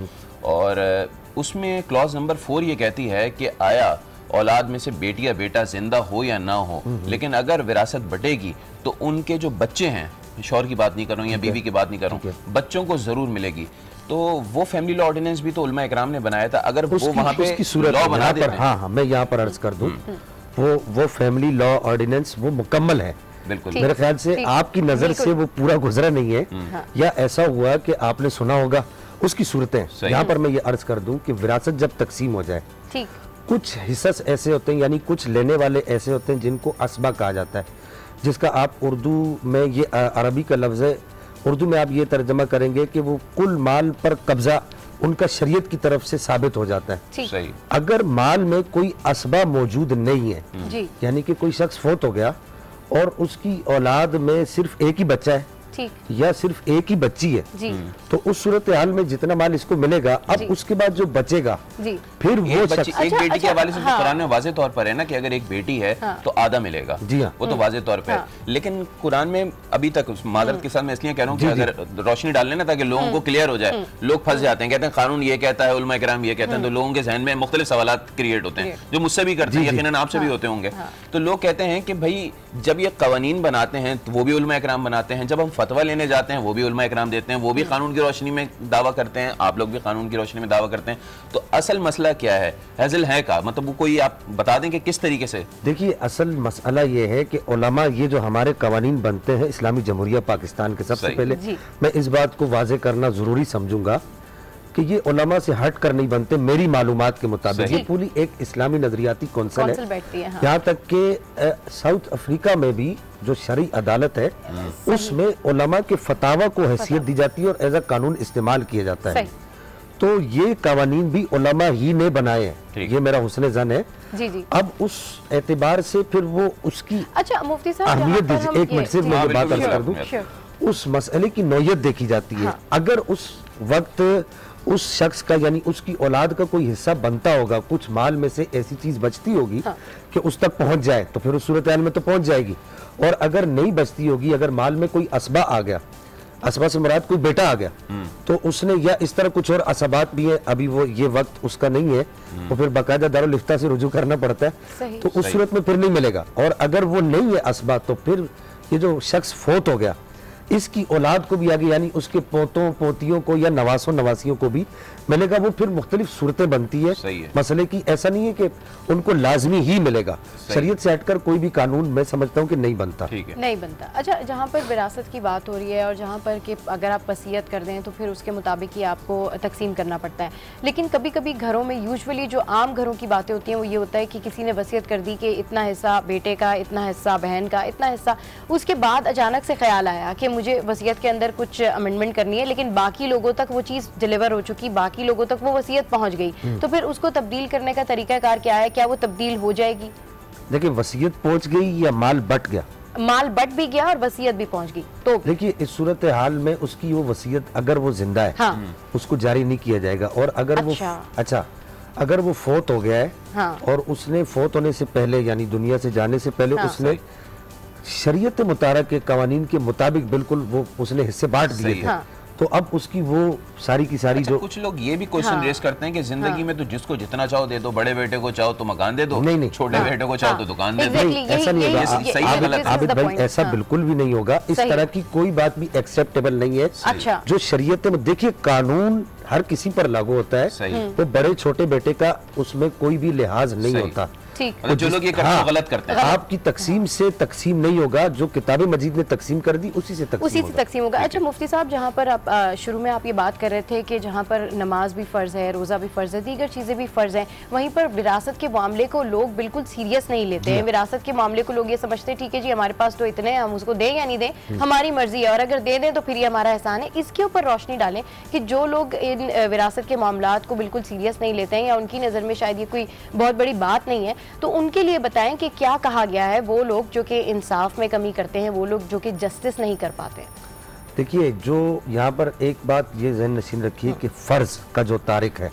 और उसमें क्लॉज नंबर 4 ये कहती है कि आया औलाद में से बेटी या बेटा जिंदा हो या ना हो, लेकिन अगर विरासत बटेगी तो उनके जो बच्चे हैं, शौहर की बात नहीं कर रहा हूँ या बीवी की बात नहीं कर रहा हूँ, बच्चों को जरूर मिलेगी। तो वो फैमिली लॉ ऑर्डिनेंस भी तो उलमा इकराम ने बनाया था। अगर वो वहाँ पे लॉ बना दे, हाँ मैं यहाँ पर अर्ज कर दूं, वो फैमिली लॉ ऑर्डिनेंस वो मुकम्मल है। बिल्कुल मेरे ख्याल से आपकी नजर से वो पूरा गुजरा नहीं है, या ऐसा हुआ कि आपने सुना होगा उसकी सूरतें। यहाँ पर मैं ये अर्ज कर दूं कि विरासत जब तकसीम हो जाए, कुछ हिस्स ऐसे होते हैं, यानी कुछ लेने वाले ऐसे होते हैं जिनको असबा कहा जाता है, जिसका आप उर्दू में, ये अरबी का लफ्ज़ है, उर्दू में आप ये तर्जमा करेंगे कि वो कुल माल पर कब्जा उनका शरीयत की तरफ से साबित हो जाता है। सही। अगर माल में कोई असबा मौजूद नहीं है, यानी कि कोई शख्स फौत हो गया और उसकी औलाद में सिर्फ एक ही बच्चा है या सिर्फ एक ही बच्ची है, तो उस सूरत हाल में जितना माल इसको मिलेगा, अब उसके बाद जो बचेगा फिर वो एक बेटी के हवाले से कुरान में वाज़े तौर पर है ना कि अगर एक बेटी है तो आधा मिलेगा। जी हाँ, वो तो वाज़े तौर पर है, लेकिन कुरान में अभी तक मादरत के साथ मैं इसलिए कह रहा हूँ कि अगर रोशनी डाल लेना ताकि लोगों को क्लियर हो जाए। लोग फंस जाते हैं, कहते हैं कानून ये कहता है, उलमा इकराम ये कहते हैं, तो लोगों के जहन में मुख्तलिफ सवालात क्रिएट होते हैं जो मुझसे भी करते हैं, यकीनन आपसे भी होते होंगे। तो लोग कहते हैं कि भाई जब ये कवानीन बनाते हैं तो वो भी उलमा इकराम बनाते हैं, जब हम फतवा लेने जाते हैं वो भी उलमा इकराम देते हैं, वो भी कानून की रोशनी में दावा करते हैं, आप लोग भी कानून की रोशनी में दावा करते हैं। तो असल मसला क्या है, हैज़ल है का मतलब वो कोई आप बता दें कि किस तरीके से? देखिए, असल मसला ये है कि उलमा, ये जो हमारे कवानीन बनते हैं इस्लामी जमहूरिया पाकिस्तान के, सबसे पहले मैं इस बात को वाज़े करना जरूरी समझूंगा कि ये उलमा से हट कर नहीं बनते। मेरी मालूमात के मुताबिक ये पूरी एक इस्लामी नजरियाती कौंसिल है। यहाँ तक कि साउथ अफ्रीका में भी जो शरई अदालत है उसमें उलमा के फतावा को हैसियत दी जाती है और एज अ कानून इस्तेमाल किया जाता है। तो ये कवानीन भी उलमा ही ने बनाए हैं, ये मेरा हुस्न ज़न है। अब उस एतबार से फिर वो उसकी मुफ्ती साहब अहमियत दीजिए, एक मिनट से मैं बात अर्ज कर दूं, उस मसले की नौयत देखी जाती है। अगर उस वक्त उस शख्स का, यानी उसकी औलाद का कोई हिस्सा बनता होगा, कुछ माल में से ऐसी चीज बचती होगी कि उस तक पहुंच जाए, तो फिर उस सूरत हाल में तो पहुंच जाएगी। और अगर नहीं बचती होगी, अगर माल में कोई असबा आ गया, असबा से मुराद कोई बेटा आ गया, तो उसने, या इस तरह कुछ और असबात भी है, अभी वो ये वक्त उसका नहीं है, तो फिर बाकायदा दारुल इफ्ता से रुजू करना पड़ता है, तो उस सूरत में फिर नहीं मिलेगा। और अगर वो नहीं है असबा, तो फिर ये जो शख्स फौत हो गया, इसकी औलाद को भी आगे, यानी उसके पोतों पोतियों को या नवासों नवासियों को भी मिलेगा। वो फिर मुख्तलिफ सूरतें बनती है मसले की। ऐसा नहीं है कि उनको लाजमी ही मिलेगा, शरीयत से हटकर कोई भी कानून मैं समझता हूँ कि नहीं बनता। नहीं बनता। अच्छा, जहाँ पर विरासत की बात हो रही है और जहाँ पर कि अगर आप वसीयत कर दें तो फिर उसके मुताबिक ही आपको तकसीम करना पड़ता है, लेकिन कभी कभी घरों में यूजुअली जो आम घरों की बातें होती हैं वो ये होता है कि किसी ने वसीयत कर दी कि इतना हिस्सा बेटे का, इतना हिस्सा बहन का, इतना हिस्सा, उसके बाद अचानक से ख्याल आया कि मुझे वसीयत के अंदर कुछ अमेंडमेंट करनी है, लेकिन बाकी लोगों तक वो चीज़ डिलीवर हो चुकी, बाकी लोगों तक वो वसीयत पहुंच गई, तो फिर उसको तब्दील करने का तरीकाकार क्या है? क्या वो तब्दील हो जाएगी? देखिए, वसीयत पहुंच गई या माल बट गया, माल बट भी गया और वसीयत भी पहुंच गई, तो देखिए इस सूरत हाल में उसकी वो वसीयत अगर वो जिंदा है, उसको जारी नहीं किया जाएगा। और अगर वो अगर वो फौत हो गया है और उसने फौत होने से पहले, यानी दुनिया से जाने से पहले, उसने शरीयत मुतारक के कवानीन के मुताबिक बिल्कुल वो उसने हिस्से बांट दिए थे, तो अब उसकी वो सारी की सारी जो कुछ लोग ये भी क्वेश्चन रेस करते हैं कि जिंदगी में तो जिसको जितना चाहो दे दो, बड़े बेटे को चाहो तो मकान दे दो, नहीं छोटे बेटे को चाहो तो दुकान दे दो। ऐसा नहीं होगा आबिद भाई, ऐसा बिल्कुल भी नहीं होगा। इस तरह की कोई बात भी एक्सेप्टेबल नहीं है। जो शरीयत में, देखिए कानून हर किसी पर लागू होता है, तो बड़े छोटे बेटे का उसमें कोई भी लिहाज नहीं होता। तो जो लोग ये करते हैं गलत करते हैं। आपकी तकसीम से तकसीम नहीं होगा, जो किताब मजीद ने तकसीम कर दी उसी से तकसीम होगा। अच्छा मुफ्ती साहब, जहाँ पर आप शुरू में आप ये बात कर रहे थे कि जहाँ पर नमाज भी फ़र्ज़ है, रोज़ा भी फ़र्ज़ है, दीगर चीज़ें भी फ़र्ज़ हैं, वहीं पर विरासत के मामले को लोग बिल्कुल सीरियस नहीं लेते हैं। विरासत के मामले को लोग ये समझते हैं ठीक है जी, हमारे पास तो इतने हैं, हम उसको दें या नहीं दें हमारी मर्जी है, और अगर दे दें तो फिर ये हमारा एहसान है। इसके ऊपर रोशनी डालें कि जो लोग इन विरासत के मामलात को बिल्कुल सीरियस नहीं लेते हैं या उनकी नज़र में शायद ये कोई बहुत बड़ी बात नहीं है, तो उनके लिए बताएं कि क्या कहा गया है वो लोग जो कि इंसाफ में कमी करते हैं, वो लोग जो कि जस्टिस नहीं कर पाते। देखिए, जो यहाँ पर एक बात ये ज़हन नशीन रखिए कि फ़र्ज का जो तारिक है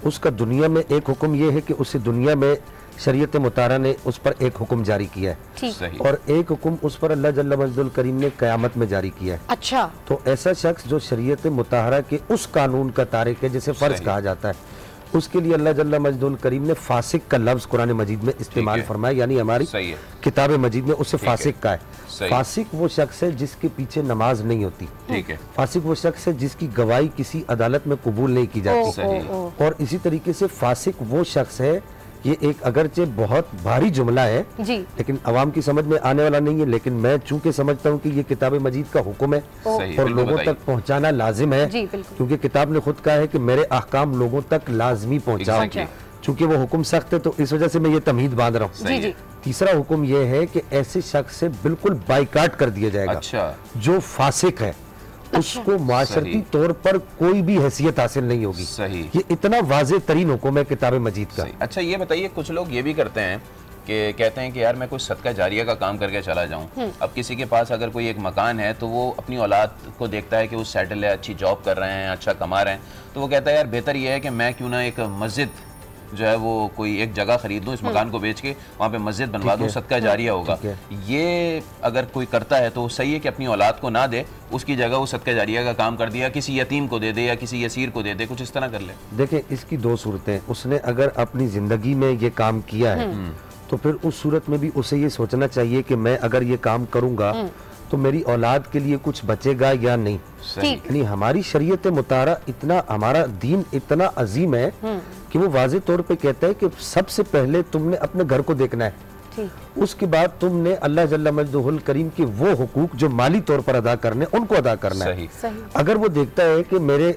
उसका दुनिया में एक हुक्म ये है कि उसे दुनिया में शरीयत मुतारा ने उस पर एक हुक्म जारी किया है और एक हुक्म उस पर अल्लाह जल्ल मजदुल करीम ने क़यामत में जारी किया है। अच्छा, तो ऐसा शख्स जो शरीयत मुताहरा के उस कानून का तारिक है जिसे फ़र्ज कहा जाता है, उसके लिए अल्लाह जल्ल मजदुल करीम ने फासिक का लफ्ज़ कुरान मजीद में इस्तेमाल फरमाया, यानी हमारी किताब मजीद में उससे फासिक का है। फासिक वो शख्स है जिसके पीछे नमाज नहीं होती, ठीक है। फासिक वो शख्स है जिसकी गवाही किसी अदालत में कबूल नहीं की जाती। और इसी तरीके से फासिक वो शख्स है, ये एक अगरचे बहुत भारी जुमला है जी, लेकिन अवाम की समझ में आने वाला नहीं है, लेकिन मैं चूंकि समझता हूँ कि ये किताब मजीद का हुक्म है और लोगों तक पहुँचाना लाजिम है, क्योंकि किताब ने खुद कहा है कि मेरे अहकाम लोगों तक लाजमी पहुँचाओ। चूंकि वो हुक्म सख्त है तो इस वजह से मैं ये तमीद बांध रहा हूँ। तीसरा हुक्म ये है कि ऐसे शख्स से बिल्कुल बाइकाट कर दिया जाएगा जो फासिक है, उसको माशरती तौर पर कोई भी हैसियत हासिल नहीं होगी। सही, ये इतना वाज़ेह तरीन हुक्म है किताब मजीद का। अच्छा, ये बताइए, कुछ लोग ये भी करते हैं कि कहते हैं कि यार मैं कोई सदका जारिया का काम करके चला जाऊं। अब किसी के पास अगर कोई एक मकान है तो वो अपनी औलाद को देखता है कि वो सेटल है, अच्छी जॉब कर रहे हैं, अच्छा कमा रहे हैं, तो वो कहता है यार बेहतर ये है कि मैं क्यों ना एक मस्जिद जो है वो कोई एक जगह खरीद लूँ, इस मकान को बेच के वहाँ पे मस्जिद बनवा दूँ, सदका जारिया होगा। ये अगर कोई करता है तो सही है कि अपनी औलाद को ना दे, उसकी जगह वो सदका जारिया का काम कर दिया, किसी यतीम को दे दे या किसी यसीर को दे दे, कुछ इस तरह कर ले। देखिए, इसकी दो सूरतें, उसने अगर अपनी जिंदगी में ये काम किया है तो फिर उस सूरत में भी उसे ये सोचना चाहिए कि मैं अगर ये काम करूंगा तो मेरी औलाद के लिए कुछ बचेगा या नहीं। यानी हमारी शरीयत मुतारा इतना, हमारा दीन इतना अजीम है कि वो वाज़ेह तौर पे कहता है कि सबसे पहले तुमने अपने घर को देखना है, उसके बाद तुमने अल्लाह जल्ल मजदुहुल करीम के वो हुकूक जो माली तौर पर अदा करने उनको अदा करना है। अगर वो देखता है कि मेरे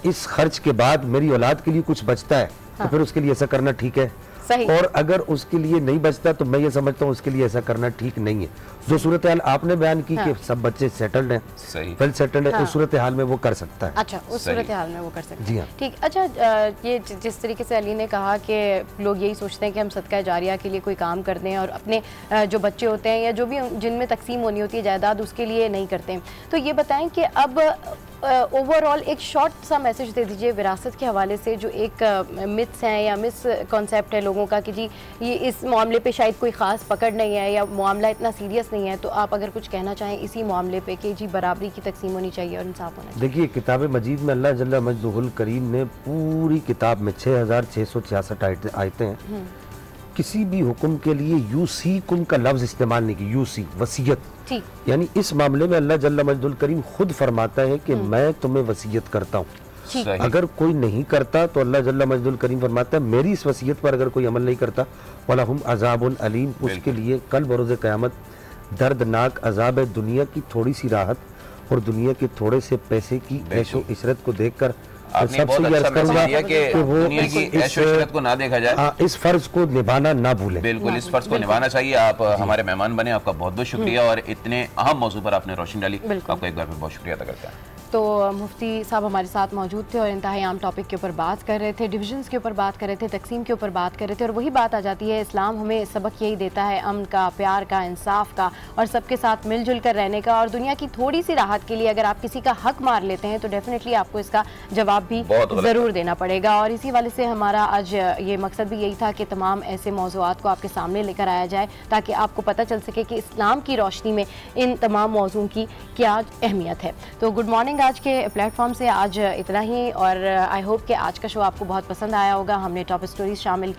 इस खर्च के बाद मेरी औलाद के लिए कुछ बचता है तो फिर उसके लिए ऐसा करना ठीक है, और अगर उसके लिए नहीं बचता तो मैं ये समझता हूँ उसके लिए ऐसा करना ठीक नहीं है। जो सूरत हाल आपने बयान की कि सब बच्चे सेटल्ड हैं, वेल सेटल्ड है, उस सूरत हाल में वो कर सकता है। अच्छा, उस सूरत हाल में वो कर सकता है। जी हाँ, ठीक। अच्छा, ये जिस तरीके से अली ने कहा कि लोग यही सोचते हैं कि हम सदका जारिया के लिए कोई काम करते हैं और अपने जो बच्चे होते हैं या जो भी जिनमें तकसीम होनी होती है जायदाद, उसके लिए नहीं करते हैं, तो ये बताएं कि अब ओवरऑल एक शॉर्ट सा मैसेज दे दीजिए विरासत के हवाले से, जो एक मिथ्स हैं या मिस कॉन्सेप्ट है लोगों का कि जी ये इस मामले पे शायद कोई ख़ास पकड़ नहीं है या मामला इतना सीरियस नहीं है, तो आप अगर कुछ कहना चाहें इसी मामले पे कि जी बराबरी की तकसीम होनी चाहिए और इंसाफ होना चाहिए। देखिए, किताब मजीद में अल्लाह जल्ल मजदुहुल करीम ने पूरी किताब में 6666 आयतें हैं, किसी भी हुक्म के लिए यूसीकुम का लफ्ज़ इस्तेमाल नहीं की, यूसी वसीयत, यानी इस मामले में अल्लाह जल्ल मजदुल करीम खुद फरमाता है कि मैं तुम्हें वसीयत करता हूँ। अगर कोई नहीं करता तो अल्लाह जल्ल मजदुल करीम फरमाता है मेरी इस वसीयत पर अगर कोई अमल नहीं करता वलहुम अज़ाबुन अलीम, उसके लिए कल बरोज़ क़यामत दर्दनाक अज़ाब है। दुनिया की थोड़ी सी राहत और दुनिया के थोड़े से पैसे की ऐशो इशरत को देखकर आपने बहुत अच्छा मैसेज दिया कि दुनिया की ऐशो इशरत को ना देखा जाए, इस फर्ज को निभाना ना भूलें। बिल्कुल, इस फर्ज को निभाना चाहिए। आप हमारे मेहमान बने, आपका बहुत बहुत शुक्रिया और इतने अहम मौजू पर आपने रोशनी डाली, आपका एक बार फिर बहुत शुक्रिया अदा करता है। तो मुफ्ती साहब हमारे साथ मौजूद थे और इंतहाई आम टॉपिक के ऊपर बात कर रहे थे, डिविजन्स के ऊपर बात कर रहे थे, तकसीम के ऊपर बात कर रहे थे, और वही बात आ जाती है, इस्लाम हमें सबक यही देता है अमन का, प्यार का, इंसाफ का और सबके साथ मिलजुल कर रहने का, और दुनिया की थोड़ी सी राहत के लिए अगर आप किसी का हक मार लेते हैं तो डेफिनेटली आपको इसका जवाब भी ज़रूर देना पड़ेगा। और इसी वाले से हमारा आज ये मकसद भी यही था कि तमाम ऐसे मौज़ूआत को आपके सामने लेकर आया जाए ताकि आपको पता चल सके कि इस्लाम की रोशनी में इन तमाम मौज़ूओं की क्या अहमियत है। तो गुड मॉर्निंग, आज के प्लेटफॉर्म से आज इतना ही, और आई होप कि आज का शो आपको बहुत पसंद आया होगा। हमने टॉप स्टोरीज शामिल